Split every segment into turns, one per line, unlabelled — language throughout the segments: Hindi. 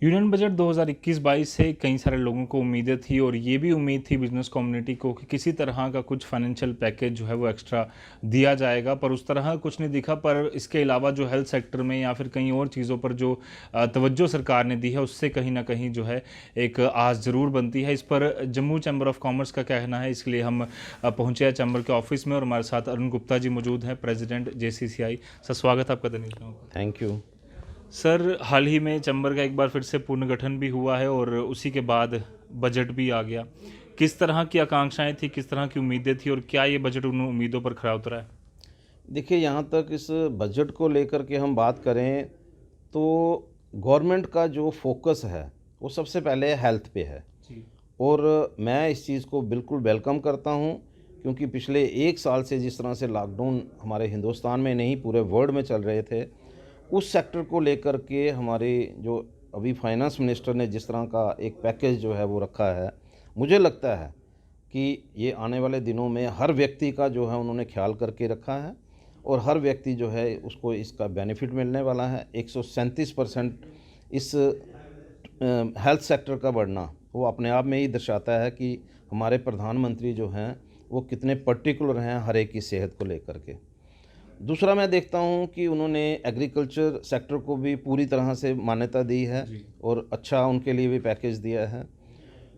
यूनियन बजट 2021-22 से कई सारे लोगों को उम्मीदें थी और ये भी उम्मीद थी बिजनेस कम्युनिटी को कि किसी तरह का कुछ फाइनेंशियल पैकेज जो है वो एक्स्ट्रा दिया जाएगा, पर उस तरह कुछ नहीं दिखा। पर इसके अलावा जो हेल्थ सेक्टर में या फिर कई और चीज़ों पर जो तवज्जो सरकार ने दी है, उससे कहीं ना कहीं जो है एक आस ज़रूर बनती है। इस पर जम्मू चैम्बर ऑफ कॉमर्स का कहना है, इसके लिए हम पहुँचे हैं चैम्बर के ऑफिस में और हमारे साथ अरुण गुप्ता जी मौजूद हैं, प्रेसिडेंट JCCI। सर, स्वागत है आपका धन्यवाद।
Thank you.
सर, हाल ही में चैम्बर का एक बार फिर से पुनर्गठन भी हुआ है और उसी के बाद बजट भी आ गया। किस तरह की आकांक्षाएं थी, किस तरह की उम्मीदें थी और क्या ये बजट उन उम्मीदों पर खरा उतरा है?
देखिए, यहाँ तक इस बजट को लेकर के हम बात करें तो गवर्नमेंट का जो फोकस है वो सबसे पहले हेल्थ पे है।
जी।
और मैं इस चीज़ को बिल्कुल वेलकम करता हूँ, क्योंकि पिछले एक साल से जिस तरह से लॉकडाउन हमारे हिंदुस्तान में नहीं पूरे वर्ल्ड में चल रहे थे, उस सेक्टर को लेकर के हमारे जो अभी फाइनेंस मिनिस्टर ने जिस तरह का एक पैकेज जो है वो रखा है, मुझे लगता है कि ये आने वाले दिनों में हर व्यक्ति का जो है उन्होंने ख्याल करके रखा है और हर व्यक्ति जो है उसको इसका बेनिफिट मिलने वाला है। 137% इस हेल्थ सेक्टर का बढ़ना वो अपने आप में ही दर्शाता है कि हमारे प्रधानमंत्री जो हैं वो कितने पर्टिकुलर हैं हर एक की सेहत को लेकर के। दूसरा, मैं देखता हूँ कि उन्होंने एग्रीकल्चर सेक्टर को भी पूरी तरह से मान्यता दी है
जी।
और अच्छा उनके लिए भी पैकेज दिया है।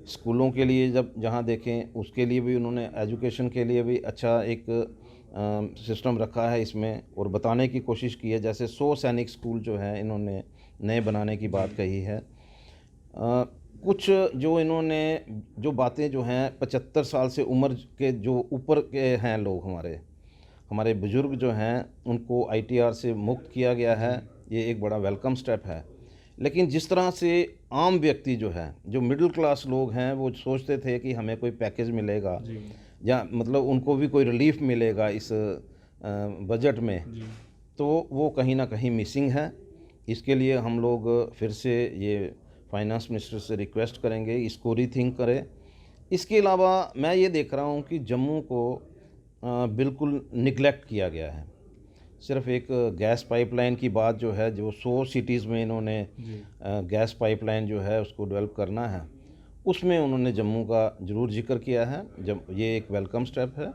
स्कूलों के लिए जब जहाँ देखें उसके लिए भी उन्होंने एजुकेशन के लिए भी अच्छा एक सिस्टम रखा है इसमें, और बताने की कोशिश की है। जैसे 100 सैनिक स्कूल जो है इन्होंने नए बनाने की बात कही है। कुछ जो इन्होंने जो बातें जो हैं 75 साल से उम्र के जो ऊपर के हैं लोग, हमारे हमारे बुज़ुर्ग जो हैं उनको ITR से मुक्त किया गया है। ये एक बड़ा वेलकम स्टेप है। लेकिन जिस तरह से आम व्यक्ति जो है, जो मिडिल क्लास लोग हैं, वो सोचते थे कि हमें कोई पैकेज मिलेगा
जी।
या मतलब उनको भी कोई रिलीफ मिलेगा इस बजट में,
जी।
तो वो कहीं ना कहीं मिसिंग है। इसके लिए हम लोग फिर से ये फाइनेंस मिनिस्टर से रिक्वेस्ट करेंगे इसको रीथिंक करें। इसके अलावा मैं ये देख रहा हूँ कि जम्मू को बिल्कुल निगलेक्ट किया गया है। सिर्फ एक गैस पाइपलाइन की बात जो है, जो 100 सिटीज़ में इन्होंने
जी।
गैस पाइपलाइन जो है उसको डेवलप करना है, उसमें उन्होंने जम्मू का ज़रूर जिक्र किया है। जब ये एक वेलकम स्टेप है,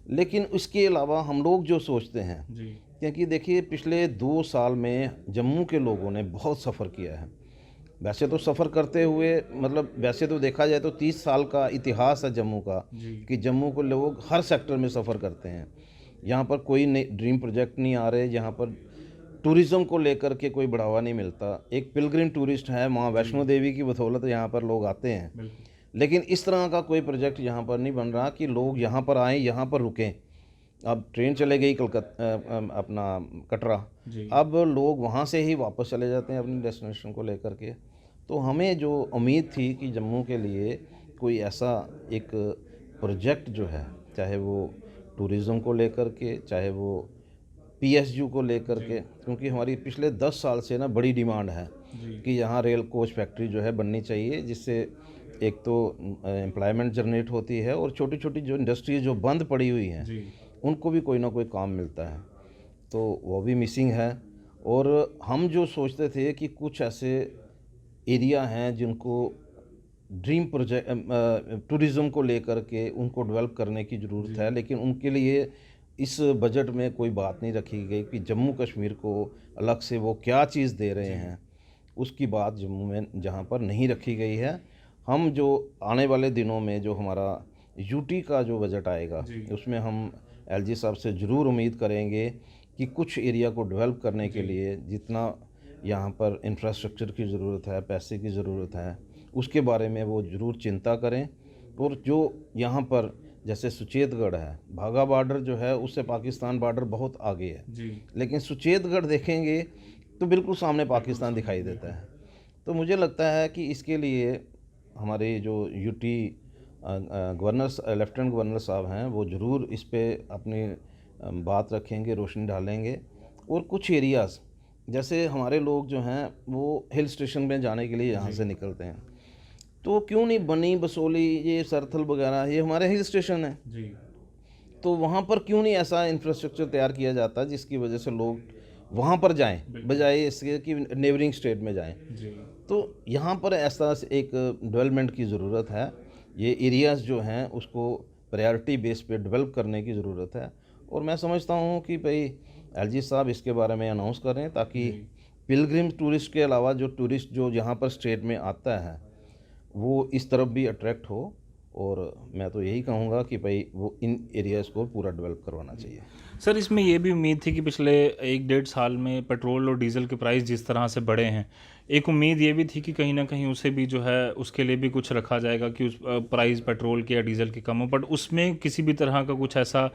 लेकिन उसके अलावा हम लोग जो सोचते हैं,
जी।
क्योंकि देखिए पिछले 2 साल में जम्मू के लोगों ने बहुत सफ़र किया है। वैसे तो सफ़र करते हुए मतलब वैसे तो देखा जाए तो 30 साल का इतिहास है जम्मू का,
जी।
कि जम्मू को लोग हर सेक्टर में सफ़र करते हैं। यहाँ पर कोई नई ड्रीम प्रोजेक्ट नहीं आ रहे, यहाँ पर टूरिज़्म को लेकर के कोई बढ़ावा नहीं मिलता। एक पिलग्रिम टूरिस्ट है, माँ वैष्णो देवी की बदौलत यहाँ पर लोग आते हैं,
बिल्कुल।
लेकिन इस तरह का कोई प्रोजेक्ट यहाँ पर नहीं बन रहा कि लोग यहाँ पर आएँ, यहाँ पर रुकें। अब ट्रेन चले गई कलकत्ता अपना कटरा,
जी।
अब लोग वहाँ से ही वापस चले जाते हैं अपनी डेस्टिनेशन को लेकर के। तो हमें जो उम्मीद थी कि जम्मू के लिए कोई ऐसा एक प्रोजेक्ट जो है, चाहे वो टूरिज़्म को लेकर के, चाहे वो PSU को लेकर
जी।
के, क्योंकि हमारी पिछले 10 साल से ना बड़ी डिमांड है
जी।
कि यहाँ रेल कोच फैक्ट्री जो है बननी चाहिए, जिससे एक तो एम्प्लॉयमेंट जनरेट होती है और छोटी छोटी जो इंडस्ट्रीज जो बंद पड़ी हुई हैं
जी।
उनको भी कोई ना कोई काम मिलता है, तो वो भी मिसिंग है। और हम जो सोचते थे कि कुछ ऐसे एरिया हैं जिनको ड्रीम प्रोजेक्ट टूरिज़्म को लेकर के उनको डेवलप करने की ज़रूरत है,
जी।
लेकिन उनके लिए इस बजट में कोई बात नहीं रखी गई कि जम्मू कश्मीर को अलग से वो क्या चीज़ दे रहे
जी।
हैं। उसकी बात जम्मू में जहाँ पर नहीं रखी गई है। हम जो आने वाले दिनों में जो हमारा UT का जो बजट आएगा,
जी।
उसमें हम LG साहब से ज़रूर उम्मीद करेंगे कि कुछ एरिया को डेवलप करने के
जी।
लिए जितना यहाँ पर इंफ्रास्ट्रक्चर की ज़रूरत है, पैसे की ज़रूरत है, उसके बारे में वो ज़रूर चिंता करें। और जो यहाँ पर जैसे सुचेतगढ़ है, बाघा बॉर्डर जो है उससे पाकिस्तान बॉर्डर बहुत आगे है,
जी।
लेकिन सुचेतगढ़ देखेंगे तो बिल्कुल सामने पाकिस्तान दिखाई देता है। तो मुझे लगता है कि इसके लिए हमारे जो UT गवर्नर लेफ्टिनेंट गवर्नर साहब हैं वो ज़रूर इस पे अपनी बात रखेंगे, रोशनी डालेंगे। और कुछ एरियाज़ जैसे हमारे लोग जो हैं वो हिल स्टेशन में जाने के लिए यहाँ
जी।
से निकलते हैं, तो क्यों नहीं बनी बसोली, ये सरथल वगैरह, ये हमारे हिल स्टेशन है,
जी।
तो वहाँ पर क्यों नहीं ऐसा इंफ्रास्ट्रक्चर तैयार किया जाता जिसकी वजह से लोग वहाँ पर जाएं,
बिल्कुल।
बजाय इसके कि नेबरिंग स्टेट में जाएं।
जी।
तो यहाँ पर ऐसा एक डेवलपमेंट की ज़रूरत है। ये एरियाज़ जो हैं उसको प्रायोरिटी बेस पे डेवलप करने की ज़रूरत है, और मैं समझता हूँ कि भाई एलजी साहब इसके बारे में अनाउंस करें, ताकि पिलग्रिम टूरिस्ट के अलावा जो टूरिस्ट जो यहाँ पर स्टेट में आता है वो इस तरफ भी अट्रैक्ट हो। और मैं तो यही कहूँगा कि भाई वो इन एरियाज़ को पूरा डेवलप करवाना चाहिए।
सर, इसमें ये भी उम्मीद थी कि पिछले 1 डेढ़ साल में पेट्रोल और डीज़ल के प्राइस जिस तरह से बढ़े हैं, एक उम्मीद ये भी थी कि कहीं न कहीं उसे भी जो है उसके लिए भी कुछ रखा जाएगा कि उस प्राइस पेट्रोल के या डीज़ल के कम हो। बट उसमें किसी भी तरह का कुछ ऐसा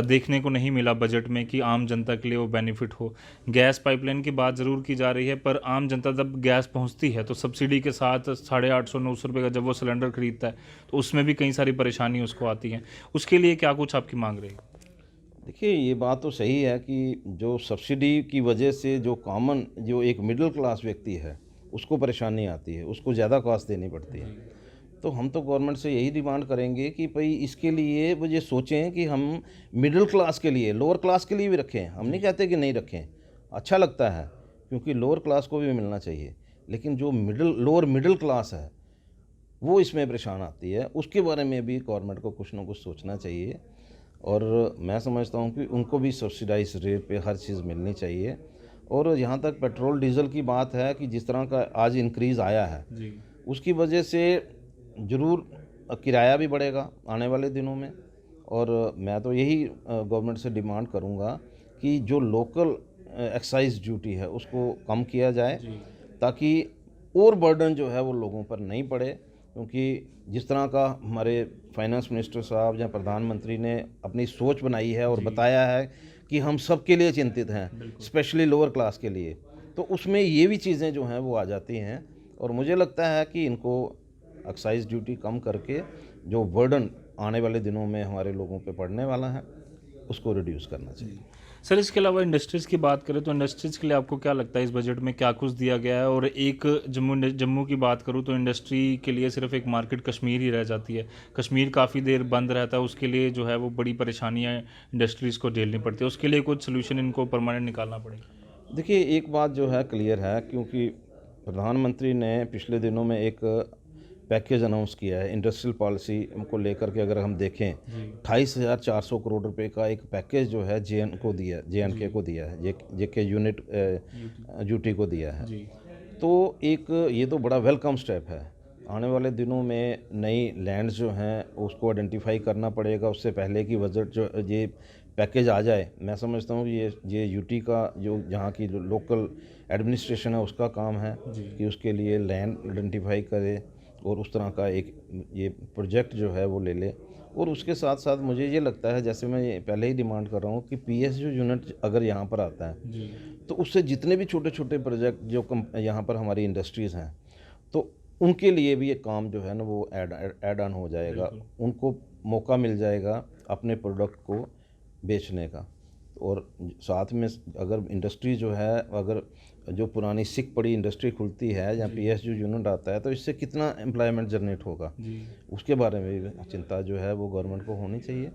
देखने को नहीं मिला बजट में कि आम जनता के लिए वो बेनिफिट हो। गैस पाइपलाइन की बात ज़रूर की जा रही है, पर आम जनता जब गैस पहुँचती है तो सब्सिडी के साथ 850-900 रुपये का जब वो सिलेंडर खरीदता है, तो उसमें भी कई सारी परेशानी उसको आती हैं। उसके लिए क्या कुछ आपकी माँग रही है?
देखिए, ये बात तो सही है कि जो सब्सिडी की वजह से जो कॉमन जो एक मिडिल क्लास व्यक्ति है उसको परेशानी आती है, उसको ज़्यादा कॉस्ट देनी पड़ती है। तो हम तो गवर्नमेंट से यही डिमांड करेंगे कि भाई इसके लिए वो ये सोचें कि हम मिडिल क्लास के लिए, लोअर क्लास के लिए भी रखें। हम नहीं कहते कि नहीं रखें, अच्छा लगता है क्योंकि लोअर क्लास को भी मिलना चाहिए, लेकिन जो लोअर मिडिल क्लास है वो इसमें परेशान आती है, उसके बारे में भी गवर्नमेंट को कुछ ना कुछ सोचना चाहिए। और मैं समझता हूँ कि उनको भी सब्सिडाइज रेट पे हर चीज़ मिलनी चाहिए। और यहाँ तक पेट्रोल डीज़ल की बात है कि जिस तरह का आज इंक्रीज़ आया है, उसकी वजह से ज़रूर किराया भी बढ़ेगा आने वाले दिनों में। और मैं तो यही गवर्नमेंट से डिमांड करूँगा कि जो लोकल एक्साइज ड्यूटी है उसको कम किया जाए, ताकि और बर्डन जो है वो लोगों पर नहीं पड़े। क्योंकि जिस तरह का हमारे फाइनेंस मिनिस्टर साहब या प्रधानमंत्री ने अपनी सोच बनाई है और बताया है कि हम सबके लिए चिंतित हैं, स्पेशली लोअर क्लास के लिए, तो उसमें ये भी चीज़ें जो हैं वो आ जाती हैं। और मुझे लगता है कि इनको एक्साइज ड्यूटी कम करके जो बर्डन आने वाले दिनों में हमारे लोगों पे पड़ने वाला है उसको रिड्यूस करना चाहिए।
सर, इसके अलावा इंडस्ट्रीज़ की बात करें तो इंडस्ट्रीज़ के लिए आपको क्या लगता है इस बजट में क्या कुछ दिया गया है? और एक जम्मू की बात करूँ तो इंडस्ट्री के लिए सिर्फ एक मार्केट कश्मीर ही रह जाती है। कश्मीर काफ़ी देर बंद रहता है, उसके लिए जो है वो बड़ी परेशानियाँ इंडस्ट्रीज़ को झेलनी पड़ती है। उसके लिए कुछ सॉल्यूशन इनको परमानेंट निकालना पड़ेगा।
देखिए, एक बात जो है क्लियर है, क्योंकि प्रधानमंत्री ने पिछले दिनों में एक पैकेज अनाउंस किया है इंडस्ट्रियल पॉलिसी को लेकर के। अगर हम देखें 28,400 करोड़ रुपए का एक पैकेज जो है JNK को दिया है, JK यूनिट यूटी को दिया है। तो एक ये तो बड़ा वेलकम स्टेप है। आने वाले दिनों में नई लैंड्स जो हैं उसको आइडेंटिफाई करना पड़ेगा, उससे पहले कि बजट जो ये पैकेज आ जाए। मैं समझता हूँ ये यूटी का जो यहाँ की जो लोकल एडमिनिस्ट्रेशन है उसका काम है कि उसके लिए लैंड आइडेंटिफाई करे और उस तरह का एक ये प्रोजेक्ट जो है वो ले ले। और उसके साथ साथ मुझे ये लगता है, जैसे मैं ये पहले ही डिमांड कर रहा हूँ कि PSU यूनिट अगर यहाँ पर आता है तो उससे जितने भी छोटे छोटे प्रोजेक्ट जो यहाँ पर हमारी इंडस्ट्रीज़ हैं तो उनके लिए भी ये काम जो है ना वो ऐड ऑन हो जाएगा, उनको मौका मिल जाएगा अपने प्रोडक्ट को बेचने का। और साथ में अगर इंडस्ट्री जो है, अगर जो पुरानी सिक पड़ी इंडस्ट्री खुलती है या PSU यूनिट आता है तो इससे कितना एम्प्लॉयमेंट जनरेट होगा, उसके बारे में भी चिंता जो है वो गवर्नमेंट को होनी चाहिए।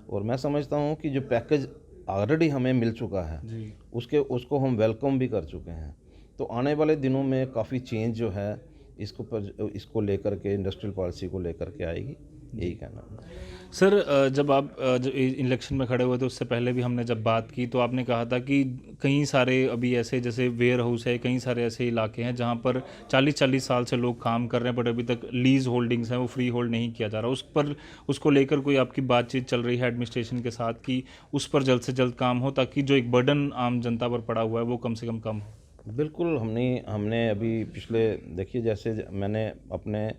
और मैं समझता हूँ कि जो पैकेज ऑलरेडी हमें मिल चुका है उसको हम वेलकम भी कर चुके हैं। तो आने वाले दिनों में काफ़ी चेंज जो है इसको लेकर के, इंडस्ट्रियल पॉलिसी को लेकर के आएगी, यही कहना है।
सर, जब आप जब इलेक्शन में खड़े हुए थे उससे पहले भी हमने जब बात की तो आपने कहा था कि कई सारे अभी ऐसे जैसे वेयर हाउस है, कई सारे ऐसे इलाके हैं जहां पर 40-40 साल से लोग काम कर रहे हैं, बट अभी तक लीज होल्डिंग्स हैं वो फ्री होल्ड नहीं किया जा रहा। उस पर उसको लेकर कोई आपकी बातचीत चल रही है एडमिनिस्ट्रेशन के साथ कि उस पर जल्द से जल्द काम हो, ताकि जो एक बर्डन आम जनता पर पड़ा हुआ है वो कम से कम हो?
बिल्कुल, हमने अभी पिछले, देखिए जैसे मैंने अपने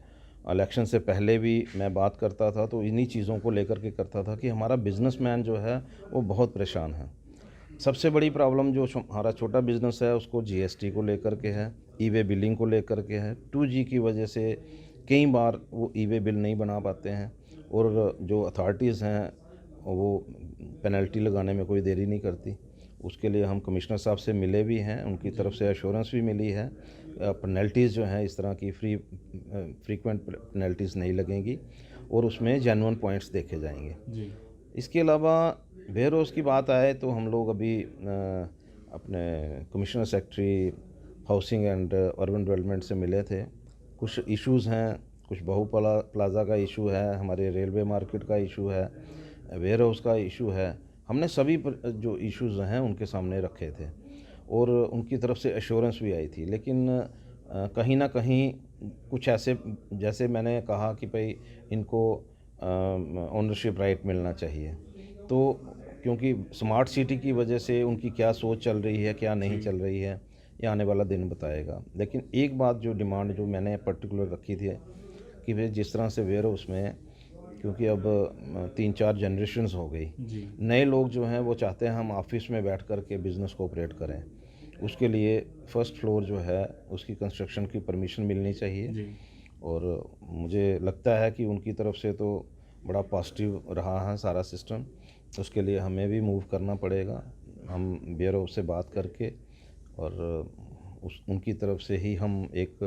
इलेक्शन से पहले भी मैं बात करता था तो इन्हीं चीज़ों को लेकर के करता था कि हमारा बिजनेसमैन जो है वो बहुत परेशान है। सबसे बड़ी प्रॉब्लम जो हमारा छोटा बिजनेस है उसको GST को लेकर के है, ई-वे बिलिंग को लेकर के है। 2G की वजह से कई बार वो ई-वे बिल नहीं बना पाते हैं और जो अथॉरिटीज़ हैं वो पेनल्टी लगाने में कोई देरी नहीं करती। उसके लिए हम कमिश्नर साहब से मिले भी हैं, उनकी तरफ से एश्योरेंस भी मिली है। पेनल्टीज़ जो हैं इस तरह की फ्रीक्वेंट पेनल्टीज़ नहीं लगेंगी और उसमें जेन्युइन पॉइंट्स देखे जाएंगे। इसके अलावा वेयर हाउस की बात आए तो हम लोग अभी अपने commissioner secretary housing and urban development से मिले थे। कुछ इश्यूज़ हैं, कुछ प्लाज़ा का इशू है, हमारे रेलवे मार्केट का इशू है, वेयर हाउस का इशू है। हमने सभी जो इश्यूज़ हैं उनके सामने रखे थे और उनकी तरफ से एश्योरेंस भी आई थी। लेकिन कहीं ना कहीं कुछ ऐसे, जैसे मैंने कहा कि भाई इनको ओनरशिप राइट मिलना चाहिए, तो क्योंकि स्मार्ट सिटी की वजह से उनकी क्या सोच चल रही है, क्या नहीं चल रही है, ये आने वाला दिन बताएगा। लेकिन एक बात जो डिमांड जो मैंने पर्टिकुलर रखी थी कि भाई जिस तरह से वेयर हाउस में, क्योंकि अब 3-4 जनरेशन्स हो गई,
जी
नए लोग जो हैं वो चाहते हैं हम ऑफिस में बैठ कर के बिज़नेस को ऑपरेट करें। उसके लिए फर्स्ट फ्लोर जो है उसकी कंस्ट्रक्शन की परमिशन मिलनी चाहिए
जी
और मुझे लगता है कि उनकी तरफ से तो बड़ा पॉजिटिव रहा है सारा सिस्टम। उसके लिए हमें भी मूव करना पड़ेगा, हम वेयर हाउस से बात करके और उनकी तरफ से ही हम एक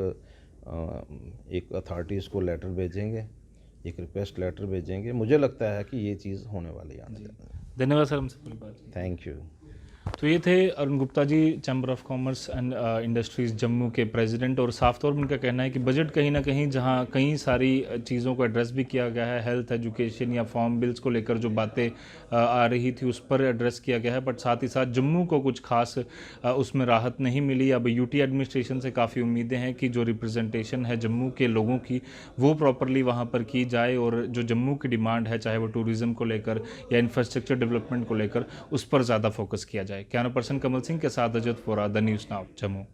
अथॉरिटीज़ को लेटर भेजेंगे, एक रिक्वेस्ट लेटर भेजेंगे। मुझे लगता है कि ये चीज़ होने वाली है आने जाने में।
धन्यवाद सर हमसे पूरी बात।
Thank you.
तो ये थे Arun Gupta ji, chamber of commerce and industries Jammu के प्रेसिडेंट। और साफ तौर पर उनका कहना है कि बजट कहीं ना कहीं जहां कई सारी चीज़ों को एड्रेस भी किया गया है, हेल्थ, एजुकेशन या फार्म बिल्स को लेकर जो बातें आ रही थी उस पर एड्रेस किया गया है, बट साथ ही साथ जम्मू को कुछ खास उसमें राहत नहीं मिली। अब यूटी एडमिनिस्ट्रेशन से काफ़ी उम्मीदें हैं कि जो रिप्रेजेंटेशन है जम्मू के लोगों की वो प्रॉपरली वहाँ पर की जाए और जो जम्मू की डिमांड है, चाहे वो टूरिज़्म को लेकर या इंफ्रास्ट्रक्चर डेवलपमेंट को लेकर, उस पर ज़्यादा फोकस किया जाए। कैमरा पर्सन कमल सिंह के साथ Ajat Vora, the news now, Jammu.